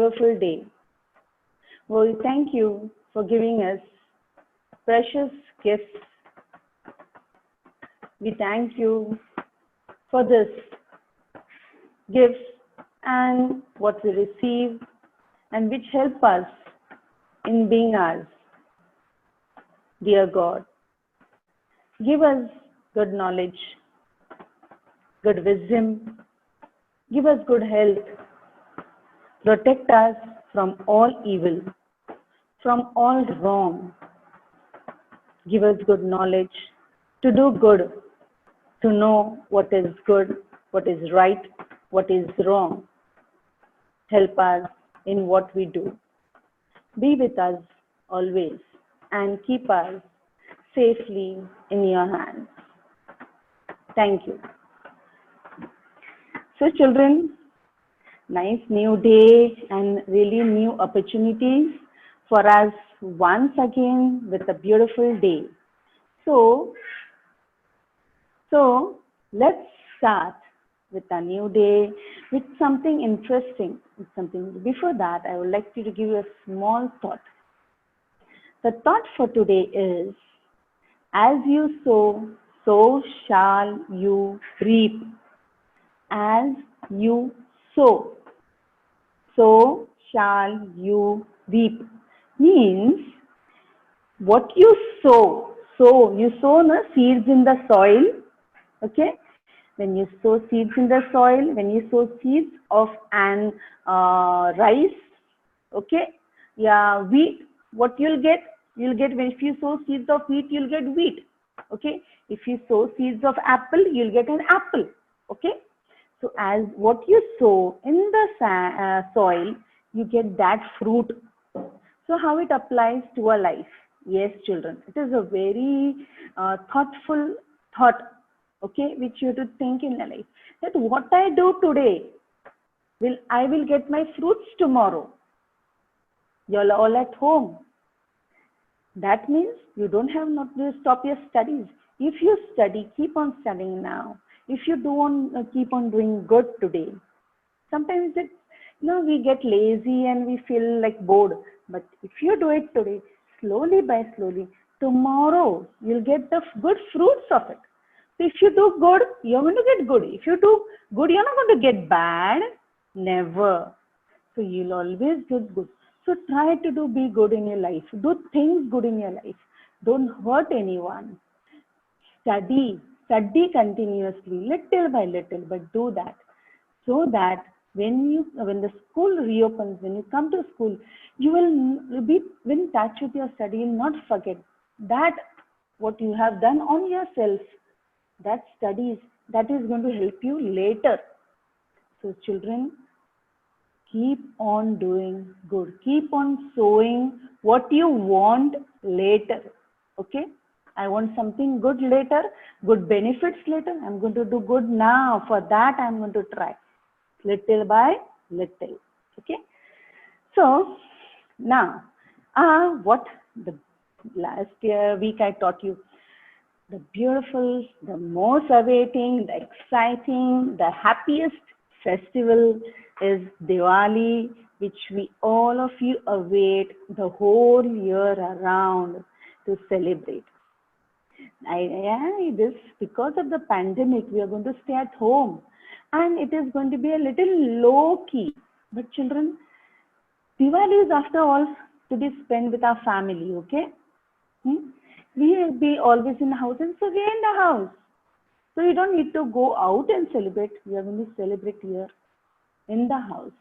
beautiful day. We thank you for giving us precious gifts. We thank you for this gifts and what we receive and which help us in being us. Dear God, give us good knowledge, good wisdom, give us good health, protect us from all evil, from all wrong. Give us good knowledge to do good, to know what is good, what is right, what is wrong. Help us in what we do. Be with us always and keep us safely in your hands. Thank you. So children, nice new day and really new opportunities for us once again with a beautiful day. So let's start with a new day with something interesting. Before that, I would like to give you a small thought. The thought for today is, as you sow, so shall you reap. As you sow, so shall you reap. Means what you sow. You sow the seeds in the soil. Okay. When you sow seeds in the soil, when you sow seeds of an rice, okay, yeah, wheat, what you'll get if you sow seeds of wheat, you'll get wheat. Okay. If you sow seeds of apple, you'll get an apple. Okay. So as what you sow in the soil, you get that fruit. So how it applies to our life? Yes, children, it is a very thoughtful thought, okay, which you have to think in your life. That what I do today, I will get my fruits tomorrow. You're all at home. That means you don't have not to stop your studies. If you study, keep on studying now. If you don't keep on doing good today, sometimes it's, we get lazy and we feel like bored. But if you do it today, slowly by slowly, tomorrow you'll get the good fruits of it. So if you do good, you're going to get good. If you do good, you're not going to get bad. Never. So you'll always get good. So try to be good in your life. Do things good in your life. Don't hurt anyone. Study continuously, little by little, but do that. So that when the school reopens, when you come to school, you will be in touch with your study. You'll not forget that what you have done on yourself, that studies, that is going to help you later. So children, keep on doing good. Keep on sowing what you want later. Okay? I want something good later, good benefits later. I'm going to do good now. For that, I'm going to try. Little by little. Okay? So, now, what the last week I taught you. The beautiful, the most awaiting, the exciting, the happiest festival is Diwali, which we all of you await the whole year around to celebrate. This because of the pandemic, we are going to stay at home, and it is going to be a little low key. But children, Diwali is after all to be spent with our family. Okay. We will be always in the house, and so we are in the house. So you don't need to go out and celebrate. We are going to celebrate here in the house.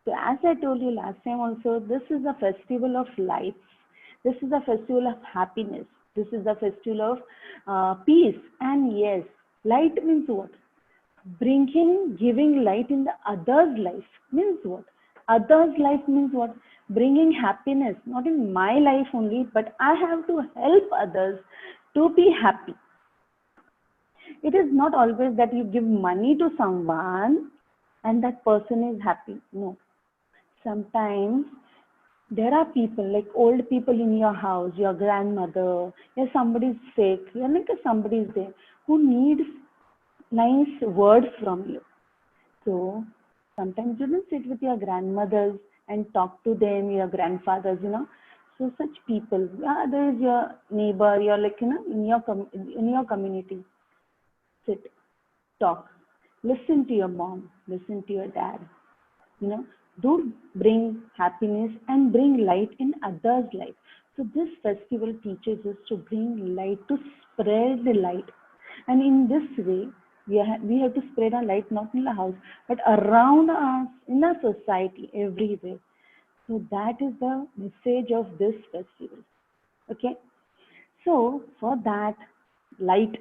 So as I told you last time also, this is a festival of lights. This is a festival of happiness. This is a festival of peace. And yes, light means what? Giving light in the other's life means what? Other's life means what? Bringing happiness, not in my life only, but I have to help others to be happy. It is not always that you give money to someone and that person is happy. No. Sometimes there are people, like old people in your house, your grandmother, or somebody's sick, somebody's there who needs nice words from you. So sometimes you don't sit with your grandmothers and talk to them, your grandfathers, So such people, there is your neighbor, you're like, in your community. Sit, talk, listen to your mom, listen to your dad. Do bring happiness and bring light in others' life. So this festival teaches us to bring light, to spread the light. And in this way, we have to spread our light not in the house, but around us, in our society, everywhere. So that is the message of this festival. Okay. So for that, light,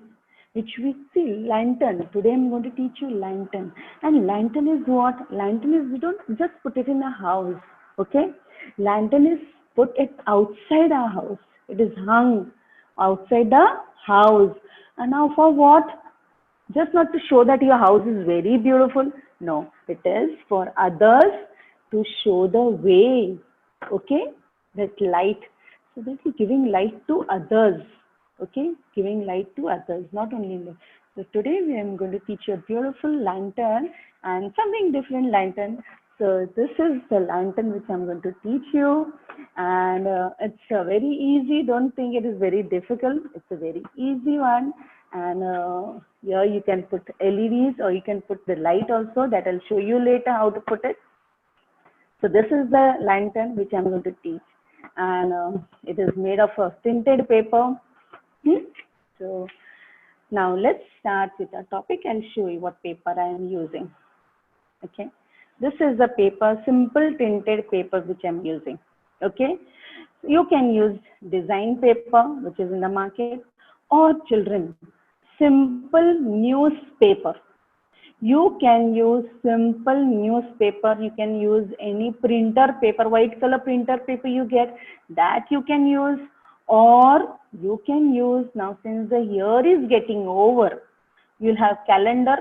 which we see, lantern. Today I'm going to teach you lantern. And lantern is what? Lantern is, we don't just put it in a house. Okay. Lantern is put it outside our house. It is hung outside the house. And now for what? Just not to show that your house is very beautiful. No, it is for others to show the way. Okay, that light. So that you're giving light to others. Okay, giving light to others, not only me. So today I am going to teach you a beautiful lantern and something different lantern. So this is the lantern which I'm going to teach you, and it's very easy. Don't think it is very difficult. It's a very easy one, and here you can put LEDs or you can put the light also. That I'll show you later how to put it. So this is the lantern which I'm going to teach, and it is made of a tinted paper. So now let's start with our topic and show you what paper I am using. Okay, this is the paper, simple tinted paper which I'm using. Okay, you can use design paper which is in the market, or children, simple newspaper. You can use simple newspaper. You can use any printer paper, white color printer paper you get, that you can use, or you can use, now since the year is getting over, you'll have calendar,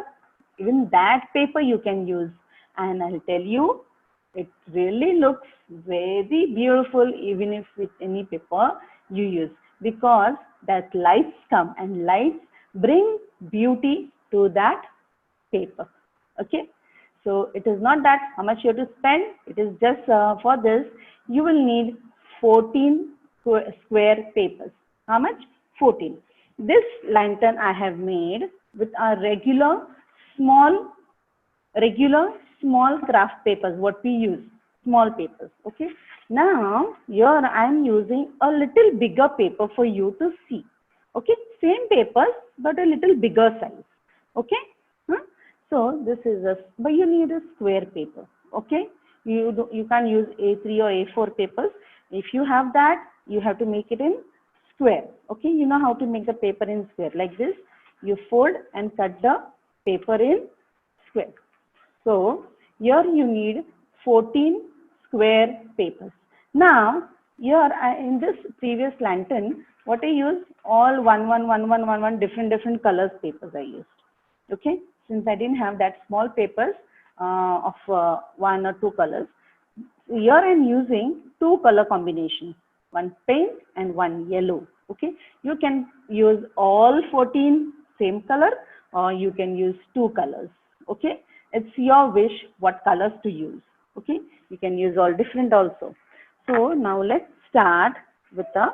even that paper you can use. And I'll tell you, it really looks very beautiful even if with any paper you use, because that lights come and lights bring beauty to that paper. Okay, so it is not that how much you have to spend. It is just for this you will need 14 square papers. How much? 14. This lantern I have made with a small regular small craft papers, what we use, small papers. Okay, now here I am using a little bigger paper for you to see. Okay, same papers but a little bigger size. Okay, so this is but you need a square paper. Okay, you can't use A3 or A4 papers. If you have that, you have to make it in square. Okay, you know how to make the paper in square. Like this, you fold and cut the paper in square. So here you need 14 square papers. Now here in this previous lantern, what I used, all one different colors papers I used. Okay, since I didn't have that small papers of one or two colors, here I am using two color combinations, one pink and one yellow. Okay, you can use all 14 same color, or you can use two colors. Okay, it's your wish what colors to use. Okay, you can use all different also. So now let's start with the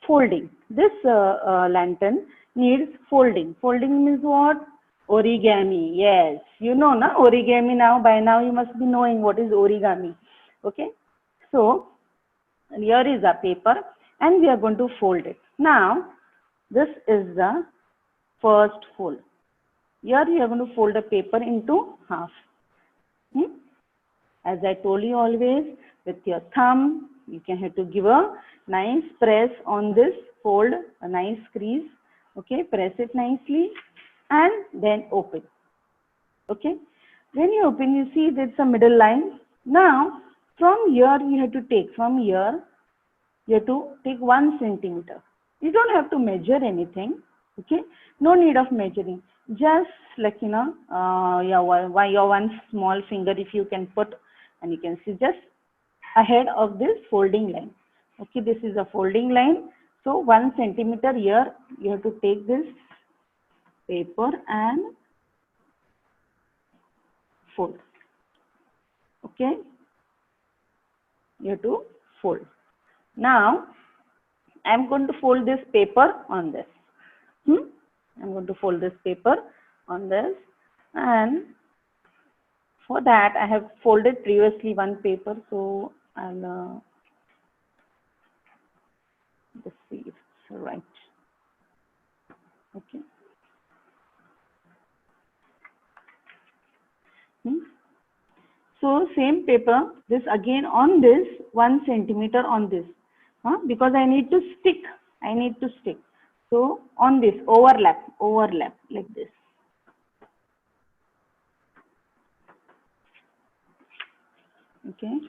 folding. This lantern needs folding. Folding means what? Origami. Yes, you know na origami now. By now you must be knowing what is origami. Okay, so here is a paper and we are going to fold it. Now this is the first fold. Here you are going to fold the paper into half. As I told you always, with your thumb, you can have to give a nice press on this fold, a nice crease. Okay, press it nicely and then open. Okay, when you open, you see there's a middle line. Now, from here you have to take, you have to take 1 centimeter. You don't have to measure anything. Okay, no need of measuring. Just like your one small finger, if you can put, and you can see just ahead of this folding line. Okay, this is a folding line. So 1 centimeter here, you have to take this paper and fold. Okay, You have to fold. Now I'm going to fold this paper on this. I'm going to fold this paper on this, and for that I have folded previously one paper, so I'll just see if it's right. Okay. So same paper, this again on this 1 centimeter on this, because I need to stick. So on this overlap like this. Okay.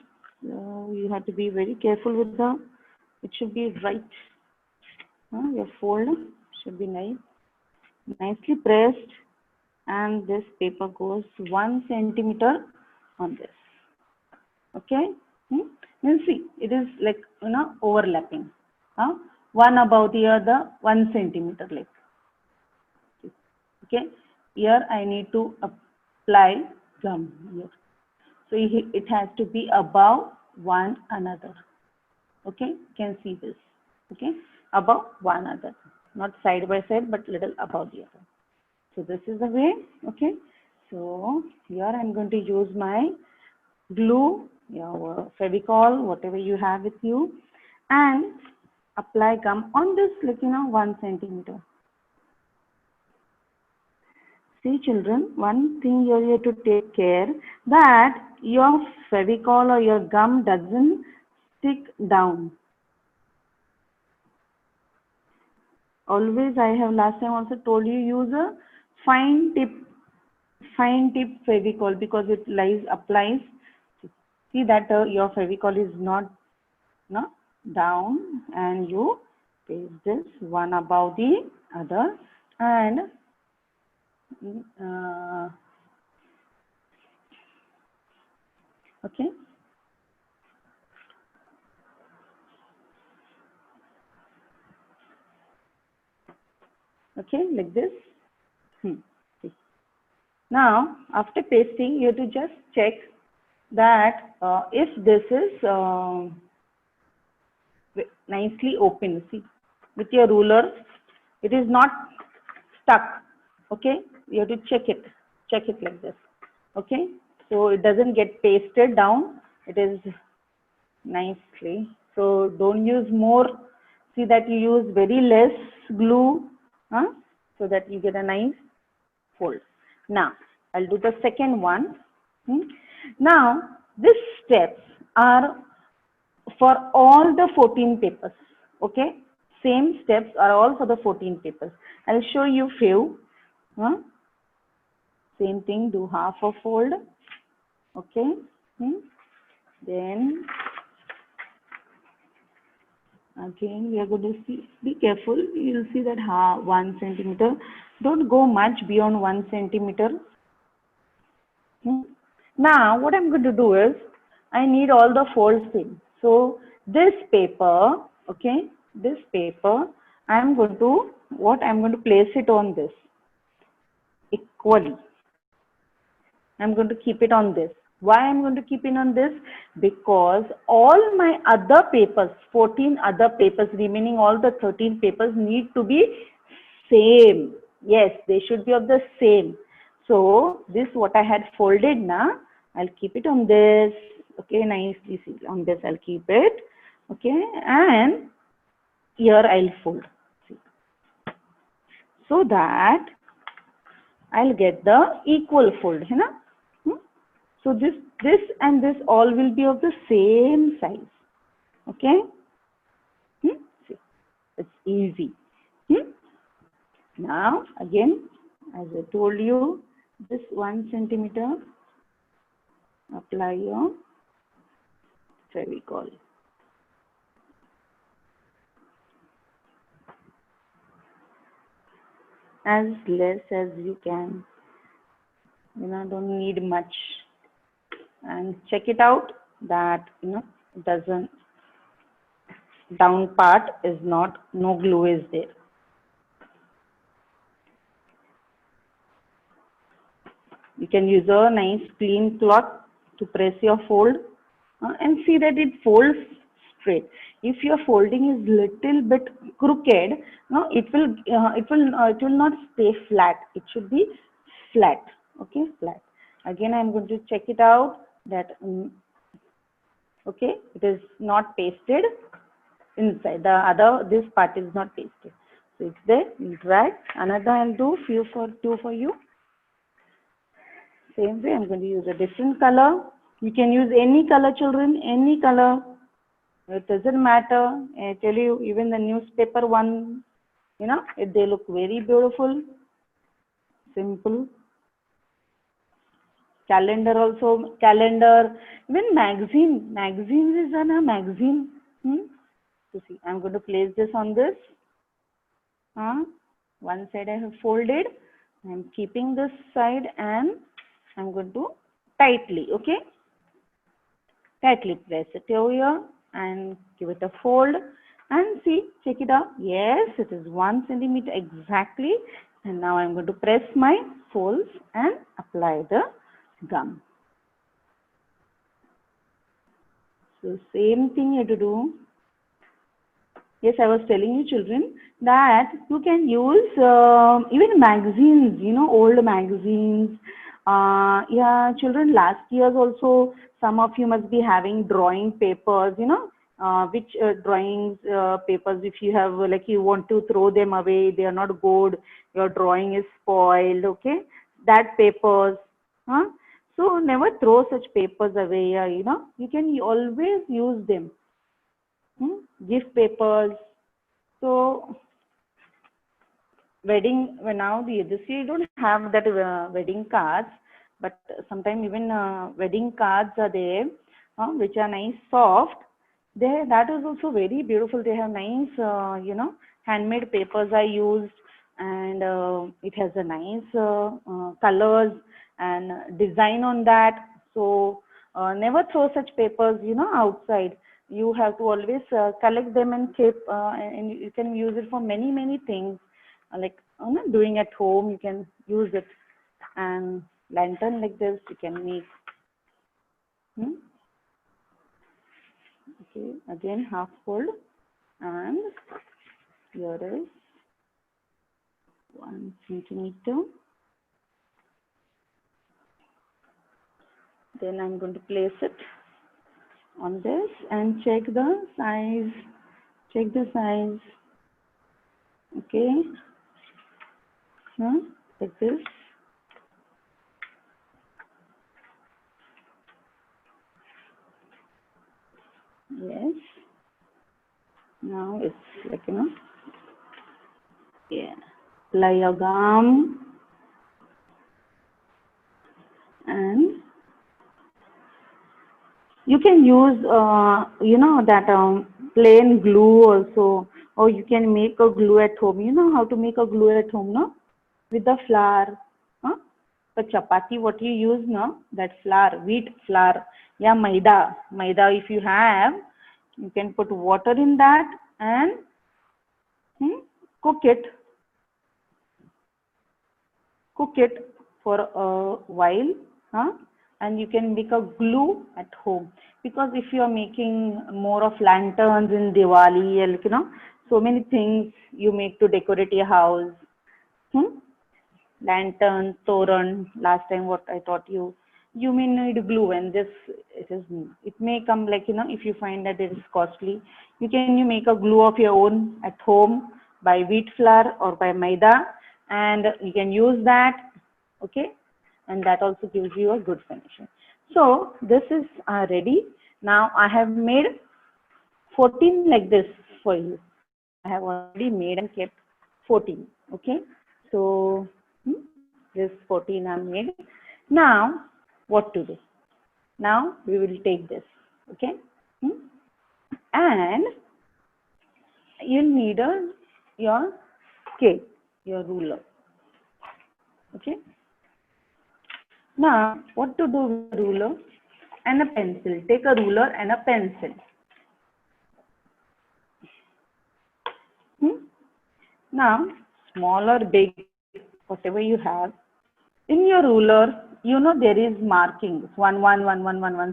So you have to be very careful with it should be right. Your fold should be nicely pressed, and this paper goes 1 centimeter on this. Okay. Now see, it is like overlapping. One above the other 1 centimeter like. Okay. Here I need to apply gum here. So it has to be above one another. Okay. You can see this. Okay. Above one another. Not side by side, but little above the other. So this is the way. Okay. So here I'm going to use my glue, your Fevicol, whatever you have with you, and apply gum on this, like 1 centimeter. See children, one thing you have to take care that your Fevicol or your gum doesn't stick down. Always, I have last time also told you, use a fine tip Fevicol, because it applies. See that your Fevicol is not down, and you paste this one above the other, and okay. Okay, like this. Now, after pasting, you have to just check that if this is nicely open. See, with your ruler, it is not stuck. Okay, you have to check it like this. Okay, so it doesn't get pasted down. It is nicely. So don't use more. See that you use very less glue, so that you get a nice fold. Now I'll do the second one. Now these steps are for all the 14 papers. Okay, same steps are all for the 14 papers. I'll show you few. Same thing, do half a fold. Okay. Then again we are going to see, be careful, you'll see that 1 centimeter, don't go much beyond 1 centimeter. Now what I'm going to do is, I need all the folds in. So this paper, okay, this paper, I'm going to place it on this equally. I'm going to keep it on this. Why I'm going to keep it on this? Because all my other papers, 14 other papers, remaining all the 13 papers need to be same. Yes, they should be of the same. So this what I had folded now, I'll keep it on this. Okay, nicely see on this I'll keep it. Okay, and here I'll fold. See. So that I'll get the equal fold. So this and this all will be of the same size. Okay. See, it's easy. Now again, as I told you, this 1 centimeter, apply your Fevicol. As less as you can. Don't need much. And check it out that it doesn't, down part is not, no glue is there. You can use a nice clean cloth to press your fold. and see that it folds straight. If your folding is little bit crooked, no, it will not stay flat. It should be flat. Okay, flat. Again, I'm going to check it out that okay, it is not pasted inside. The other, this part is not pasted. So it's there. You drag. Another I'll do for you. Same way, I'm going to use a different color. You can use any color, children, any color. It doesn't matter. I tell you, even the newspaper one, you know, they look very beautiful. Simple. Calendar also, calendar. Even magazines is on a magazine. So see, I'm going to place this on this. One side I have folded. I'm keeping this side and I'm going to tightly, okay? Tightly press it over here and give it a fold and see, check it out. Yes, it is 1 centimeter exactly. And now I'm going to press my folds and apply the gum. So same thing you have to do. Yes, I was telling you, children, that you can use even magazines, you know, old magazines. Yeah, children, last year's also, some of you must be having drawing papers, you know, which drawings papers, if you have, like, you want to throw them away, they are not good, your drawing is spoiled, okay? That papers, huh? So never throw such papers away, you know, you can always use them. Gift papers. So wedding, well, now this year you don't have that wedding cards, but sometimes even wedding cards are there, which are nice soft. They, that is also very beautiful. They have nice, you know, handmade papers I used, and it has a nice colors and design on that. So never throw such papers, you know, outside. You have to always collect them and keep, and you can use it for many things. Like, you know, doing at home, you can use it. And lantern like this, you can make. Okay, again half fold, and here is 1 centimeter. Then I'm going to place it on this and check the size. Check the size. Okay. Like this. Yes. Now it's like, you know, yeah. Apply your gum and you can use, you know, that plain glue also, or you can make a glue at home. You know how to make a glue at home, no? With the flour. The chapati, what you use, no? That flour, wheat flour, yeah, maida. Maida, if you have, you can put water in that and cook it. Cook it for a while, and you can make a glue at home. Because if you are making more of lanterns in Diwali, like, you know, so many things you make to decorate your house. Lantern, toran, last time what I taught you. You may need glue, and this, it may come, like, you know, if you find that it is costly, you make a glue of your own at home by wheat flour or by maida, and you can use that, okay, and that also gives you a good finishing. So this is ready. Now I have made 14 like this for you. I have already made and kept 14, okay. So this 14 are made. Now what to do? Now we will take this, okay, and you'll need your scale, your ruler, okay. Now what to do with a ruler and a pencil? Take a ruler and a pencil. Now, small or big, whatever you have, in your ruler, you know there is markings 1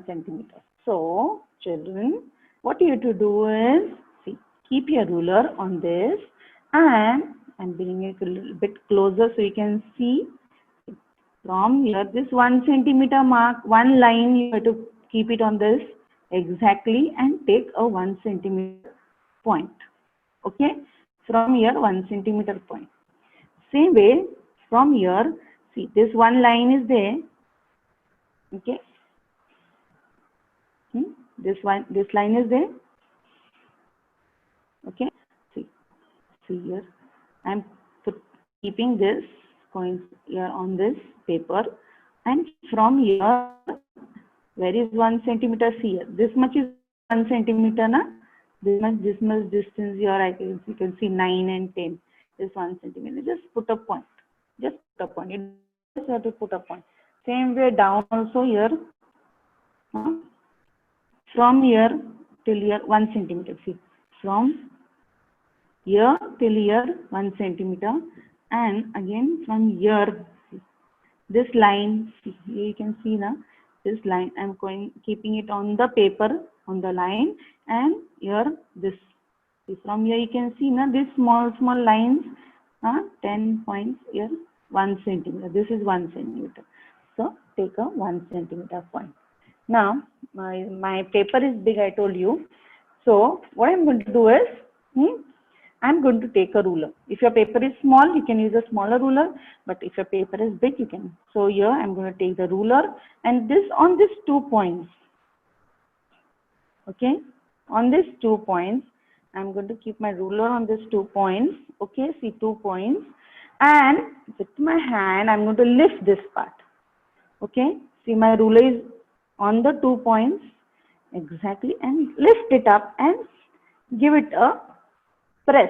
centimeter. So children, what you have to do is, see, keep your ruler on this, and I'm bringing it a little bit closer so you can see. From here, this 1 centimeter mark, one line, you have to keep it on this exactly and take a 1 centimeter point. Okay, from here 1 centimeter point. Same way, from here, see, this one line is there. Okay, this line is there. Okay, see here, I'm keeping this coins here on this paper, and from here, where is 1 centimeter? See here, this much is 1 centimeter, na? This much distance here, you can see 9 and 10 is 1 centimeter. Just put a point. Just put a point. You just have to put a point. Same way down also here. From here till here 1 centimeter. See, from here till here 1 centimeter, and again from here, see, this line. See, you can see now this line. I'm keeping it on the paper on the line, and here this. See, from here you can see now these small lines. 10 points here 1 centimeter. This is 1 centimeter. So take a 1 centimeter point. Now my paper is big, I told you. So what I'm going to do is, I'm going to take a ruler. If your paper is small, you can use a smaller ruler. But if your paper is big, you can. So here I'm going to take the ruler, and this on these 2 points. Okay, on these 2 points, I'm going to keep my ruler on these 2 points. Okay, see 2 points, and with my hand I'm going to lift this part. Okay, see my ruler is on the 2 points exactly, and lift it up and give it a press.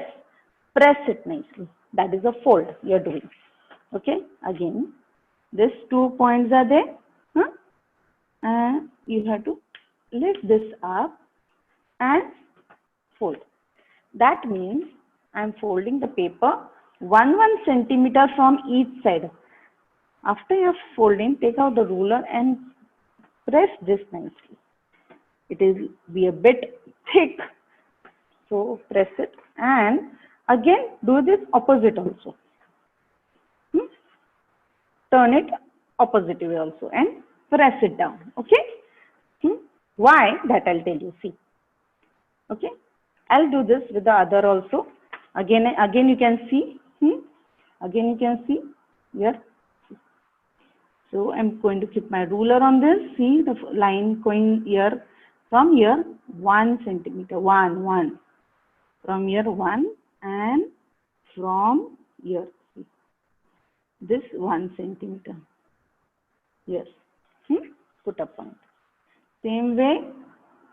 Press it nicely. That is a fold you're doing. Okay, again, these 2 points are there, and you have to lift this up and fold. That means I'm folding the paper 1 centimeter from each side. After you're folding, take out the ruler and press this nicely. It will be a bit thick, so press it, and again do this opposite also. Turn it opposite way also and press it down. Okay. Why? That I'll tell you. See. Okay. I'll do this with the other also. Again you can see. Again you can see here. So I'm going to keep my ruler on this. See the line going here. From here 1 centimeter. 1. From here 1, and from here. See. This 1 centimeter. Yes. Put a point. Same way,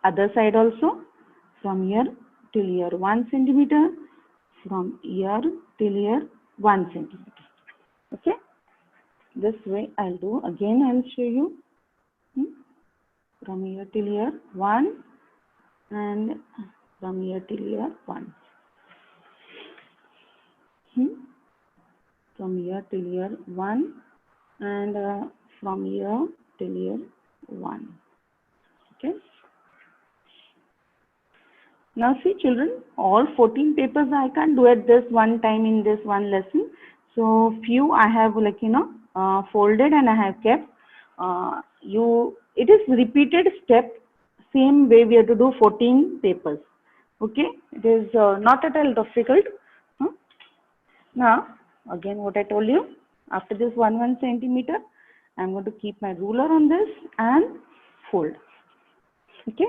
other side also. From here till here 1 centimeter. From here till here 1 centimeter. Okay. This way I'll do. Again I'll show you. From here till here 1, and from here till here 1. From here till here 1, and from here till here 1. Okay. Now see children, all 14 papers I can't do at this one time in this one lesson. So few I have folded and I have kept. It is repeated step, same way we have to do 14 papers. Okay, it is not at all difficult. Now again what I told you, after this 1 centimeter, I'm going to keep my ruler on this and fold. Okay.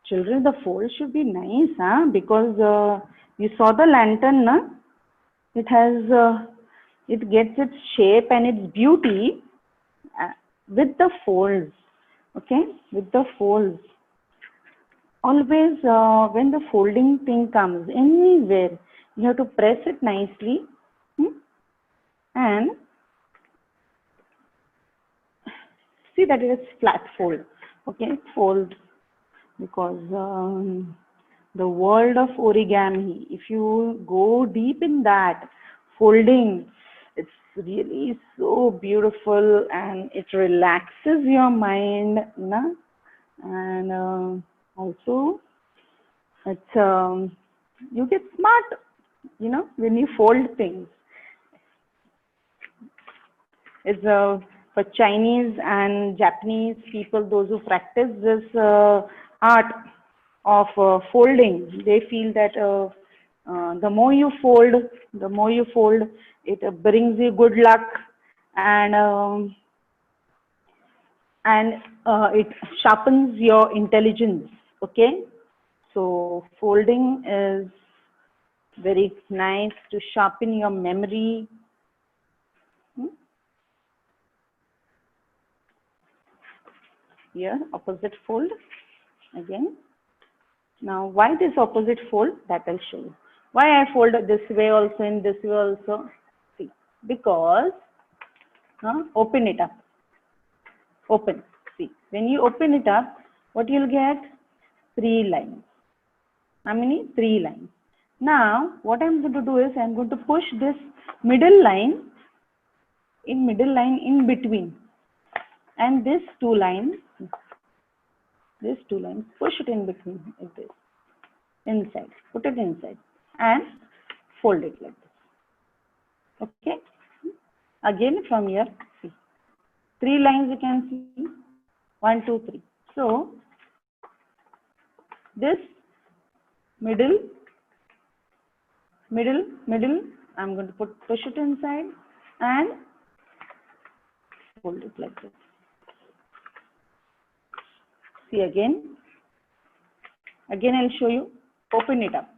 Children, the fold should be nice, because you saw the lantern, it has, it gets its shape and its beauty with the folds. Okay, with the folds. Always, when the folding thing comes anywhere, you have to press it nicely, and see that it is flat fold. Okay, fold. Because the world of origami, if you go deep in that folding, it's really so beautiful and it relaxes your mind, and Also, it's you get smart, when you fold things. It's for Chinese and Japanese people, those who practice this art of folding. They feel that the more you fold, it brings you good luck, and it sharpens your intelligence. Okay, so folding is very nice to sharpen your memory. Here, opposite fold again. Now, why this opposite fold? That I'll show you. Why I fold this way also, in this way also? See, because open it up. Open. See, when you open it up, what you'll get? 3 lines. How many? 3 lines. Now, what I'm going to do is I'm going to push this middle line in between, and these 2 lines. Push it in between like this. Inside, put it inside and fold it like this. Okay, again from here, see, 3 lines you can see, 1, 2, 3. So this middle, I'm going to push it inside and fold it like this. See, again I'll show you. Open it up.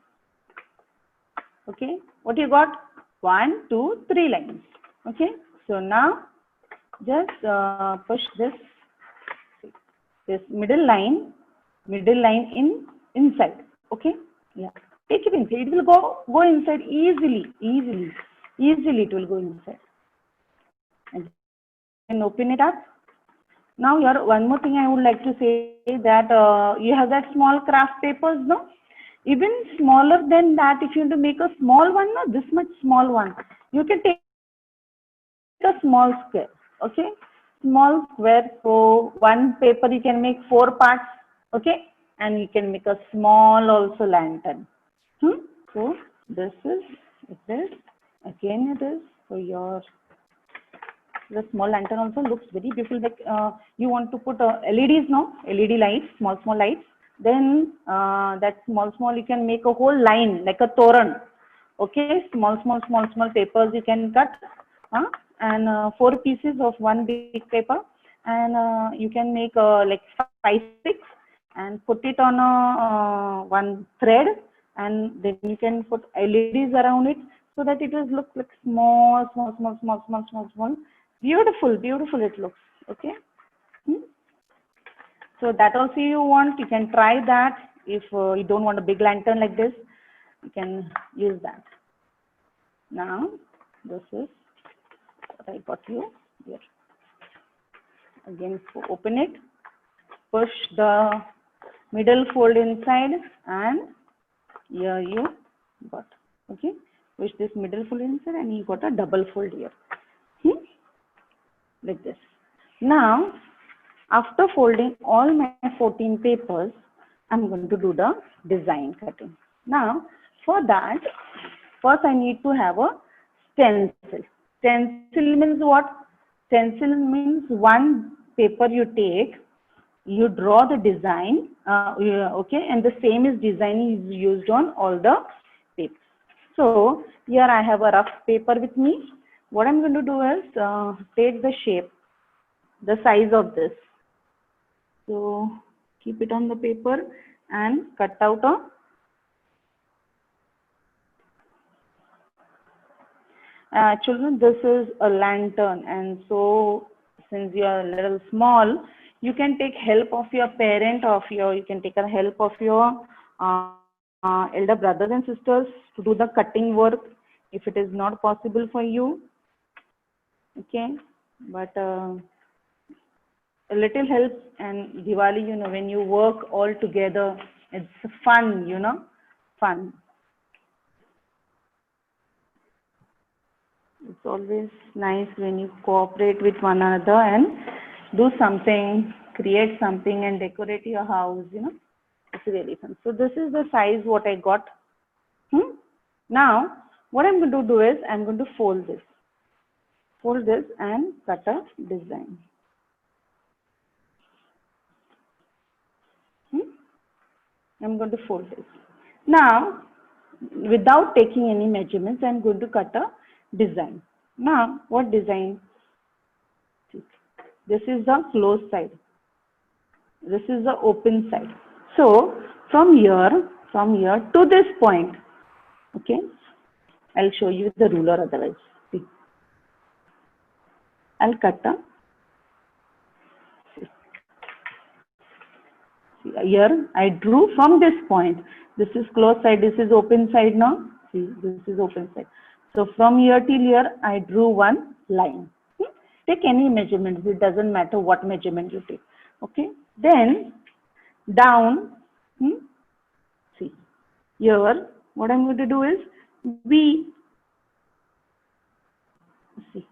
Okay, what you got? 1, 2, 3 lines. Okay, so now just push this middle line inside. Okay, yeah, take it inside. It will go inside easily. It will go inside. And open it up. Now here, one more thing I would like to say, that you have that small craft papers, no? Even smaller than that, if you want to make a small one, no, this much small one, you can take a small square. Okay, small square. So one paper you can make 4 parts. Okay, and you can make a small also lantern. So this is this. Again, it is for your. The small lantern also looks very beautiful. Like you want to put LEDs, no? LED lights, small lights. Then that small you can make a whole line like a toran. Okay, small papers you can cut, and 4 pieces of one big paper, and you can make like 5, 6, and put it on a one thread, and then you can put LEDs around it, so that it will look like small. Beautiful it looks. Okay. So that also you want, you can try that. If you don't want a big lantern like this, you can use that. Now this is what I got you here. Again, open it, push the middle fold inside, and here you got. Okay, push this middle fold inside, and you got a double fold here. Like this. Now, after folding all my 14 papers, I'm going to do the design cutting. Now, for that, first I need to have a stencil. Stencil means what? Stencil means one paper you take, you draw the design, okay, and the same is design is used on all the papers. So, here I have a rough paper with me. What I'm going to do is take the shape, the size of this. So keep it on the paper and cut out children, this is a lantern, and so since you are a little small, you can take help of your parent, you can take a help of your elder brothers and sisters to do the cutting work if it is not possible for you. Okay, but a little help, and Diwali, when you work all together, it's fun, fun. It's always nice when you cooperate with one another and do something, create something and decorate your house, It's really fun. So this is the size what I got. Now, what I'm going to do is I'm going to fold this and cut a design. I'm going to fold this. Now, without taking any measurements, I'm going to cut a design. Now, what design? This is the closed side. This is the open side. So, from here to this point, okay, I'll show you the ruler otherwise. See, I'll cut a, see, here I drew from this point. This is closed side, this is open side now. See, this is open side. So, from here till here, I drew one line. Take any measurements, it doesn't matter what measurement you take. Okay, then down, see, here what I'm going to do is V, see,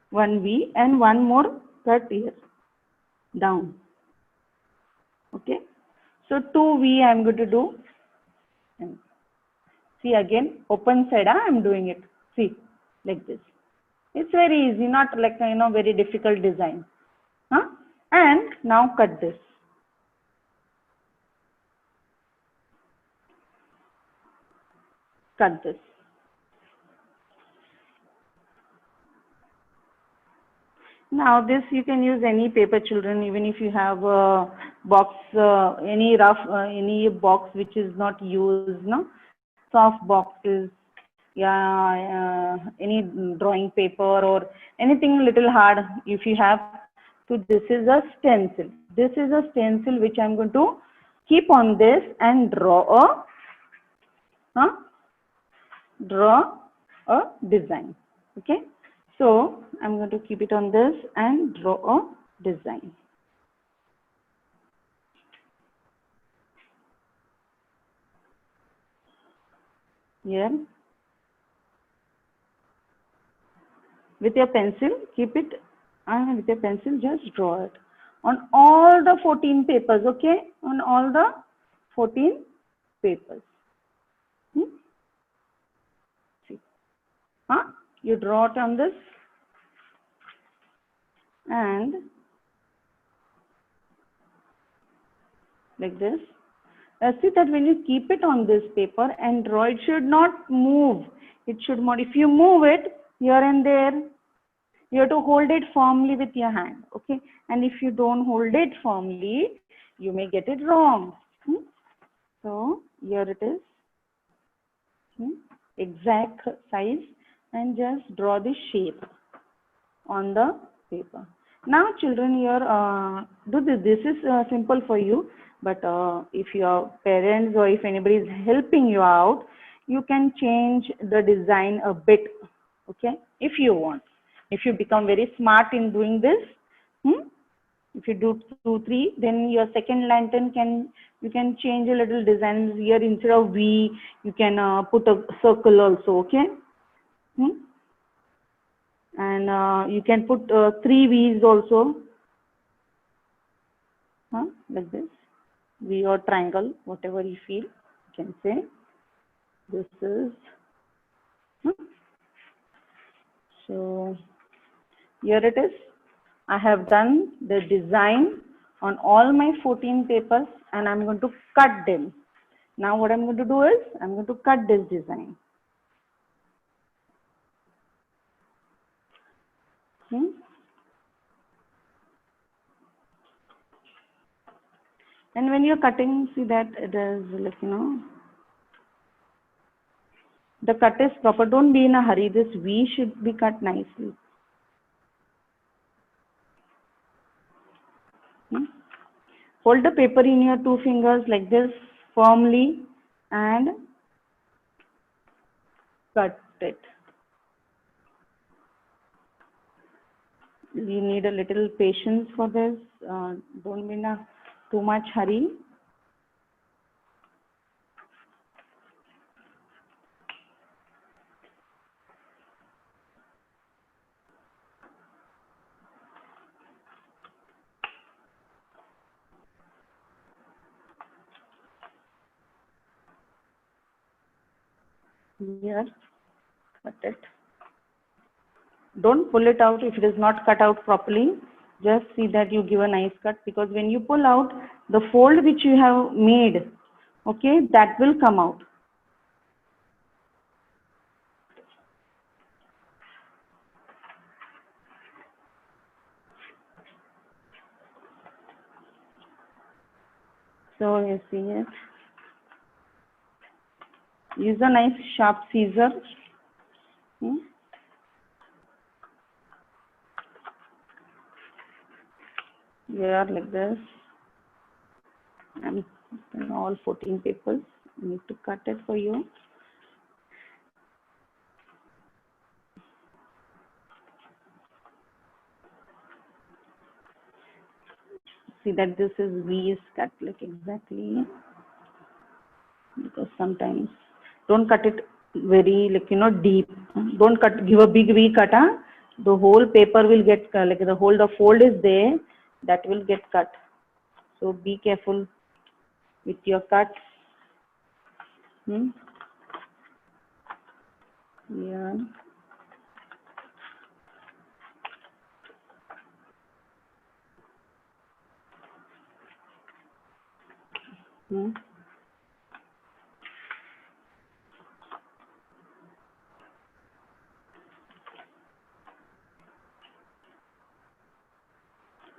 one V and one more cut here, down. Okay, so 2V I'm going to do. See, again, open side, I'm doing it. See, like this. It's very easy, not like, very difficult design. And now cut this. Cut this. Now this you can use any paper, children, even if you have a box, any box which is not used, no? Soft boxes, yeah, any drawing paper or anything little hard if you have. So this is a stencil. This is a stencil which I'm going to keep on this and draw a design. Okay. So I'm going to keep it on this and draw a design. Here. With your pencil, keep it, and with your pencil, just draw it on all the 14 papers, okay? On all the 14 papers. See. You draw it on this and like this. See that when you keep it on this paper and draw, it should not move. It should not. If you move it here and there, you have to hold it firmly with your hand, okay? And if you don't hold it firmly, you may get it wrong. So here it is, exact size, and just draw the shape on the paper. Now children, here do this. This is simple for you, but if your parents or if anybody is helping you out, you can change the design a bit, okay, if you want. If you become very smart in doing this, if you do 2, 3, then your second lantern you can change a little design here. Instead of V, you can put a circle also, okay? And you can put 3 V's also, like this, V or triangle, whatever you feel, you can say. This is, so here it is. I have done the design on all my 14 papers and I'm going to cut them. Now what I'm going to do is I'm going to cut this design. And when you're cutting, see that it is like, the cut is proper. Don't be in a hurry. This V should be cut nicely. Hold the paper in your 2 fingers like this firmly and cut it. You need a little patience for this. Don't be in a too much hurry. Here, cut it. Don't pull it out if it is not cut out properly. Just see that you give a nice cut, because when you pull out, the fold which you have made, okay, that will come out. So you see it. Use a nice sharp scissor. Here like this. And all 14 papers. I need to cut it for you. See that this is V is cut like exactly, because sometimes don't cut it very deep. Don't give a big V cut. The whole paper will get like the whole the fold is there, that will get cut. So be careful with your cuts. Yeah.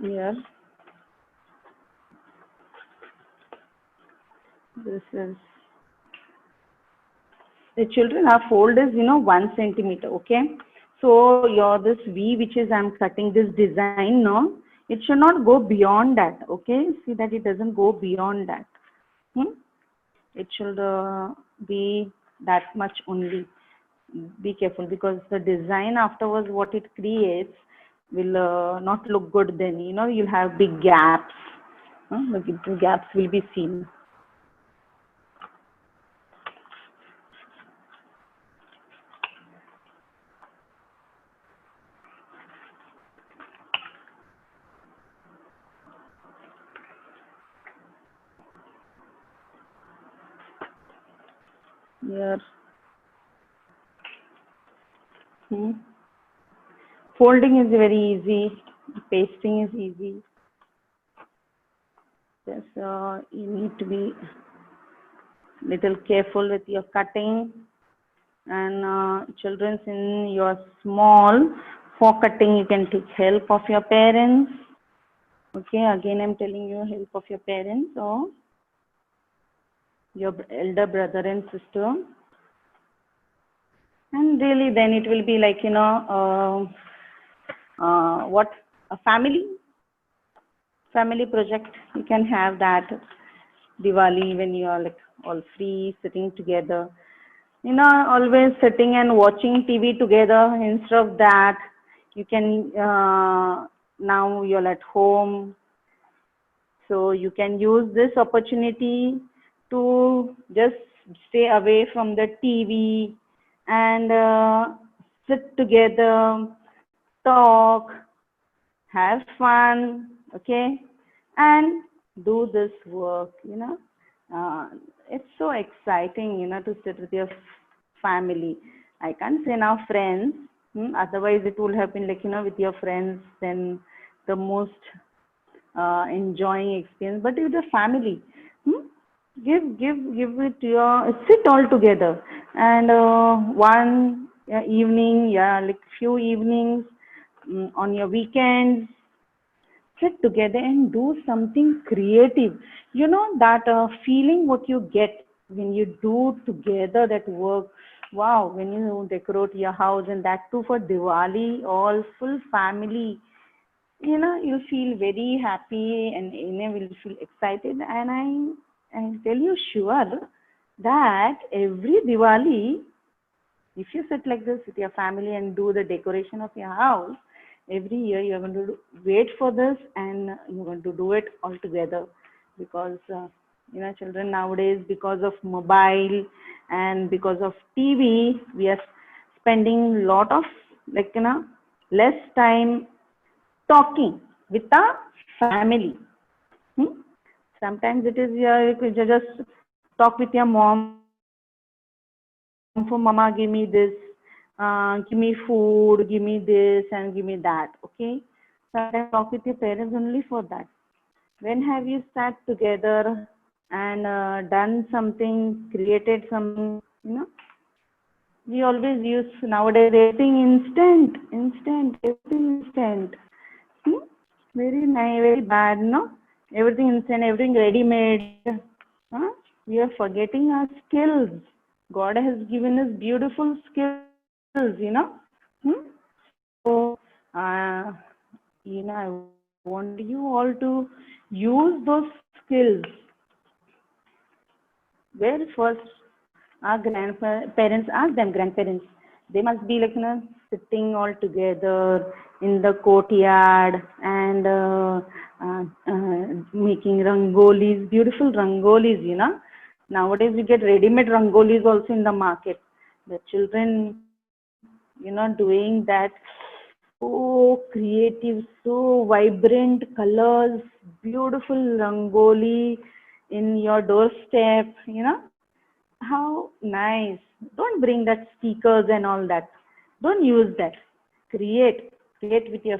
Here, this is the children. Our fold is 1 centimeter. Okay, so your this V which is I'm cutting this design, no, it should not go beyond that. Okay, see that it doesn't go beyond that. It should be that much only. Be careful, because the design afterwards what it creates will not look good. Then you'll have big gaps. The gaps will be seen. Here. Folding is very easy. Pasting is easy. Just you need to be little careful with your cutting. And children, in your small, for cutting you can take help of your parents. Okay, again I'm telling you, help of your parents or your elder brother and sister. And really then it will be like what a family project. You can have that Diwali when you are like all free, sitting together, always sitting and watching TV together. Instead of that, you can now you're at home, so you can use this opportunity to just stay away from the TV and sit together, talk, have fun, okay, and do this work. It's so exciting, to sit with your family. I can't say now friends, otherwise it would have been like, with your friends, then the most enjoying experience. But with the family, give it to your, sit all together, and one evening, like few evenings on your weekends, sit together and do something creative. That feeling what you get when you do together that work. Wow, when you decorate your house, and that too for Diwali, all full family, you'll feel very happy, and will feel excited. And I tell you sure that every Diwali, if you sit like this with your family and do the decoration of your house, every year you're going to wait for this, and you're going to do it all together. Because children nowadays, because of mobile and because of TV, we are spending lot of less time talking with the family. Sometimes it is you could just talk with your mom for mama, give me this, give me food, give me this, and give me that. Okay. Sometimes talk with your parents only for that. When have you sat together and done something, created something, you know? We always use nowadays everything everything instant. Hmm? Very nice, very bad, no? Everything instant, everything ready-made. Huh? We are forgetting our skills. God has given us beautiful skills, you know? Hmm? So, I want you all to use those skills. Where first our grandparents, ask them, grandparents, they must be like, sitting all together in the courtyard and making rangolis, beautiful rangolis, Nowadays we get ready-made rangolis also in the market. The children, doing that, so creative, so vibrant colors, beautiful rangoli in your doorstep, How nice. Don't bring that stickers and all that. Don't use that. Create with your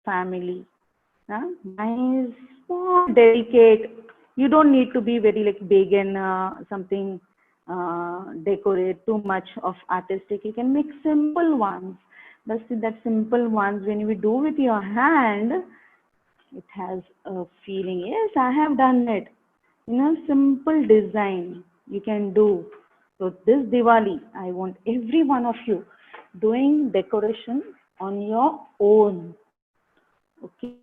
family. Nice, small, delicate. You don't need to be very like big and something decorate too much of artistic. You can make simple ones. But see that simple ones when you do with your hand, it has a feeling. Yes, I have done it. Simple design you can do. So this Diwali, I want every one of you doing decoration on your own. Okay,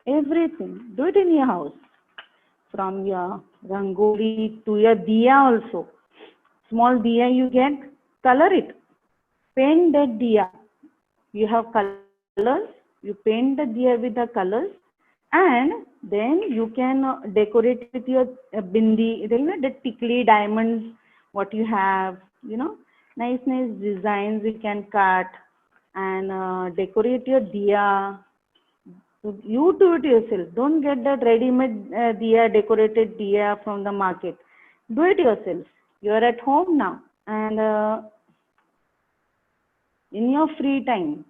everything. Do it in your house. From your rangoli to your diya also. Small diya you get, color it. Paint that diya. You have colors, you paint the diya with the colors, and then you can decorate with your bindi, the tickly diamonds, what you have, nice designs you can cut and decorate your diya. So you do it yourself. Don't get that ready-made diya, decorated diya from the market. Do it yourself. You are at home now, and in your free time,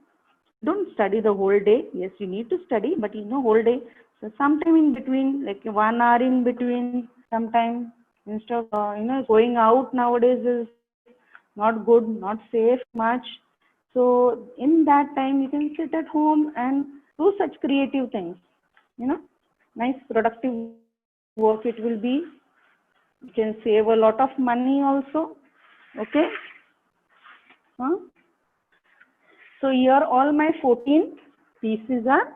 don't study the whole day. Yes, you need to study, but whole day. So sometime in between, like 1 hour in between, sometime instead of going out nowadays is not good, not safe much. So in that time, you can sit at home and do such creative things. Nice productive work it will be. You can save a lot of money also. Okay. Huh? So here all my 14 pieces are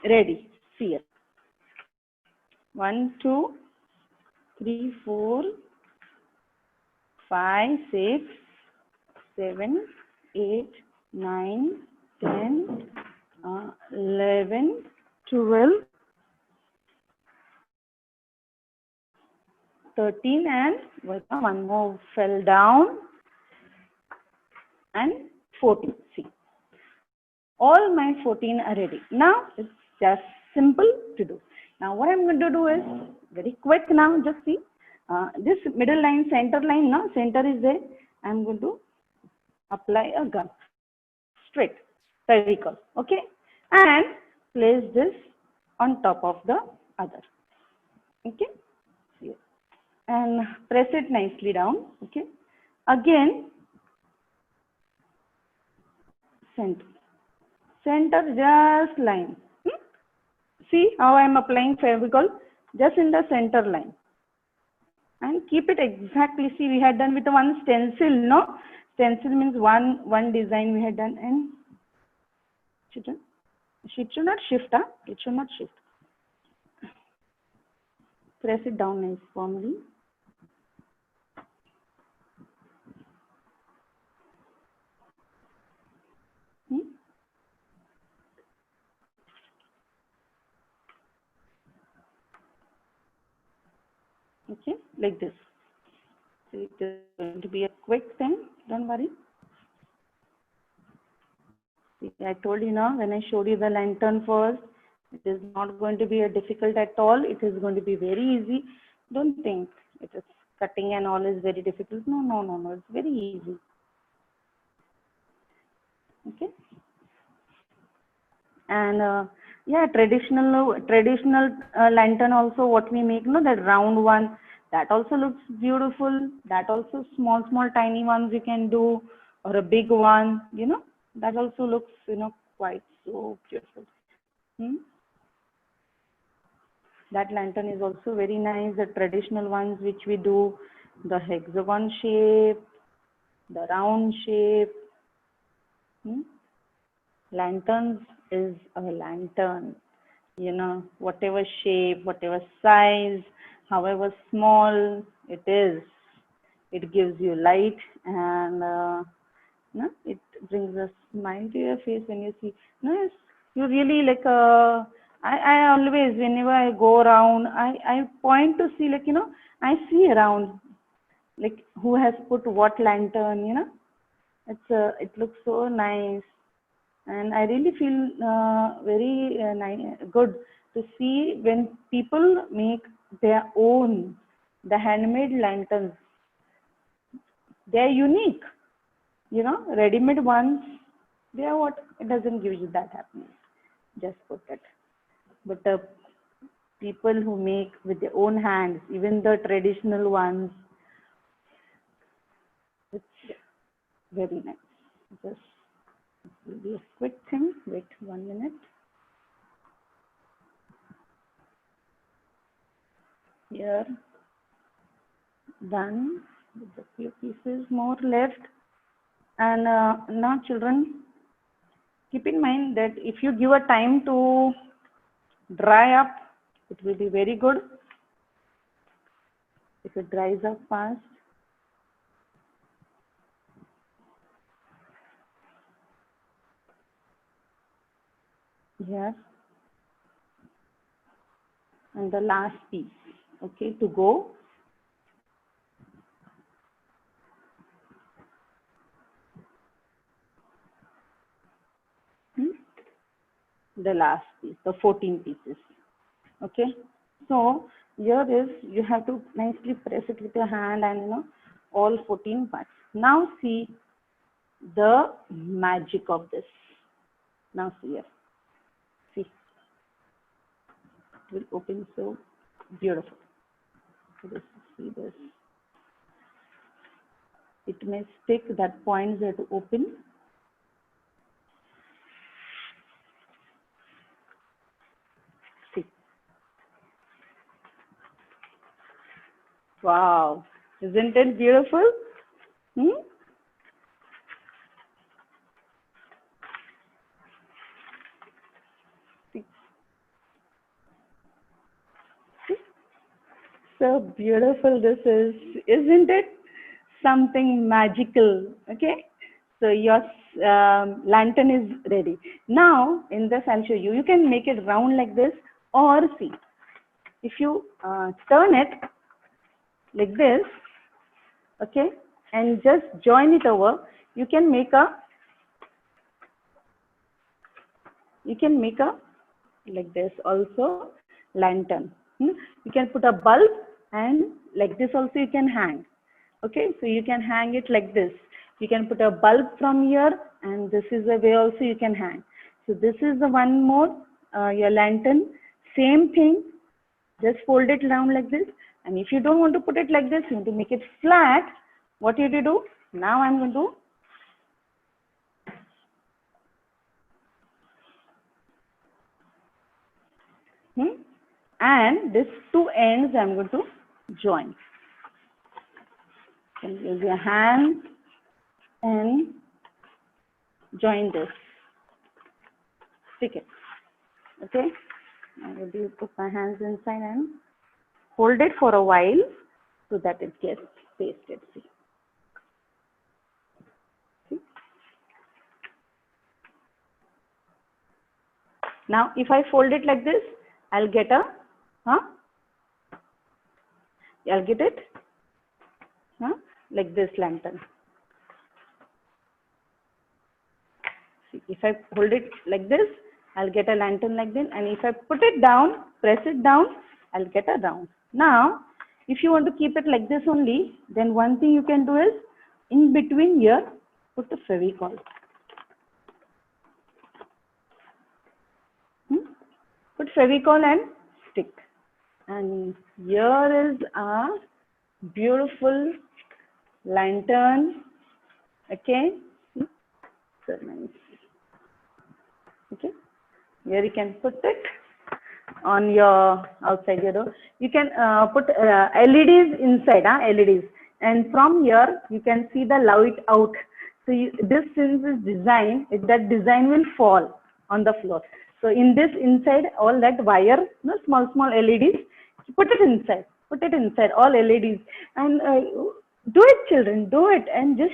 ready. See here. 1, 2, 3, 4, 5, 6, 7, 8, 9, 10, 11, 12, 13, and one more fell down, and 14. See, all my 14 are ready. Now it's just simple to do. Now what I'm going to do is very quick now. Just see this middle line, center line. Now center is there. I'm going to apply a gum straight, cervical. Okay, and place this on top of the other. Okay, here. And press it nicely down. Okay, again center just line. See how I am applying Fevicol just in the center line, and keep it exactly. See, we had done with one stencil, no? Stencil means one design we had done, and it should not shift, huh? It should not shift. Press it down nice firmly. Okay, like this. So it is going to be a quick thing. Don't worry. See, I told you now when I showed you the lantern first, it is not going to be a difficult at all. It is going to be very easy. Don't think it is cutting and all is very difficult. No, no, no, no. It's very easy. Okay. And yeah, traditional lantern also what we make, no, that round one, that also looks beautiful. That also small tiny ones you can do, or a big one, you know, that also looks, you know, quite so beautiful. That lantern is also very nice. The traditional ones which we do, the hexagon shape, the round shape. Lanterns is a lantern, you know, whatever shape, whatever size, however small it is, it gives you light, and no, it brings a smile to your face when you see. No, you really like I always, whenever I go around, I point to see, like, you know, I see around like who has put what lantern, you know. It looks so nice, and I really feel very good to see when people make their own, the handmade lanterns. They are unique, you know. Ready-made ones, they are what, it doesn't give you that happiness. Just put it. But the people who make with their own hands, even the traditional ones, it's very nice. Just will be a quick thing. Wait 1 minute. Here, done. With a few pieces more left. And now, children, keep in mind that if you give a time to dry up, it will be very good. If it dries up fast, here, and the last piece, okay, to go. The last piece, the 14 pieces, okay. So here is, you have to nicely press it with your hand, and you know, all 14 parts. Now see the magic of this. Now see here, see, it will open so beautiful. So this, see this, it may stick, that points there to open. See, wow, isn't it beautiful? See. So beautiful this is, isn't it? Something magical, okay? So your lantern is ready. Now, in this, I'll show you. You can make it round like this, or see, if you turn it like this, okay, and just join it over, you can make a like this also lantern. You can put a bulb, and like this also you can hang. Okay, so you can hang it like this. You can put a bulb from here, and this is the way also you can hang. So this is the one more, your lantern. Same thing, just fold it down like this. And if you don't want to put it like this, you want to make it flat, what you do? Now I'm going to and this two ends I'm going to join. You can use your hand and join this. Stick it. Okay. I'm going to put my hands inside and hold it for a while so that it gets pasted. See. Now, if I fold it like this, I'll get a, I'll get it, like this lantern. See, if I hold it like this, I'll get a lantern like this, and if I put it down, press it down, I'll get a round. Now, If you want to keep it like this only, then one thing you can do is, in between here, put the Fevicol. Put Fevicol and stick. And here is a beautiful lantern. Okay. So nice. Okay. Here you can put it on your outside your door. You can put LEDs inside, LEDs. And from here, you can see the light out. So this, since is design, that design will fall on the floor. So in this inside, all that wire, small LEDs, put it inside. Put it inside, all LEDs. And do it, children, do it. And just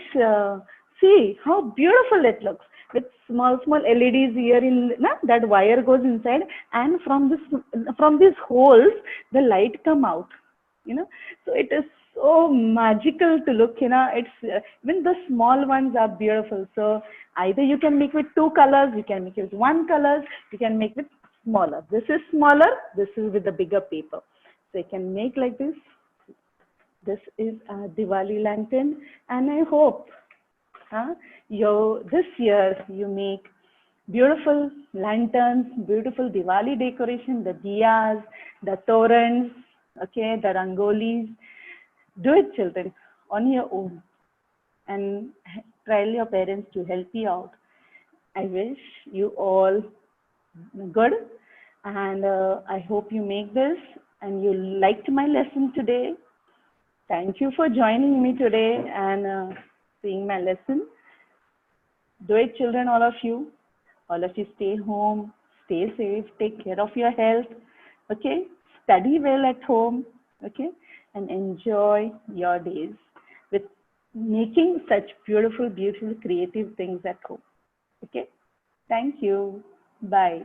see how beautiful it looks. With small LEDs here in that wire goes inside, and from these holes the light come out. So it is so magical to look. It's even the small ones are beautiful. So either you can make with two colors, you can make it with one color, you can make with smaller. This is smaller, this is with the bigger paper. So you can make like this. This is a Diwali lantern, and I hope this year you make beautiful lanterns, beautiful Diwali decoration, the diyas, the torans, okay, the rangolis. Do it, children, on your own, and try your parents to help you out. I wish you all good, and I hope you make this and you liked my lesson today. Thank you for joining me today and seeing my lesson. Do it, children, all of you. All of you stay home, stay safe, take care of your health, okay? Study well at home, okay? And enjoy your days with making such beautiful, creative things at home, okay? Thank you. Bye.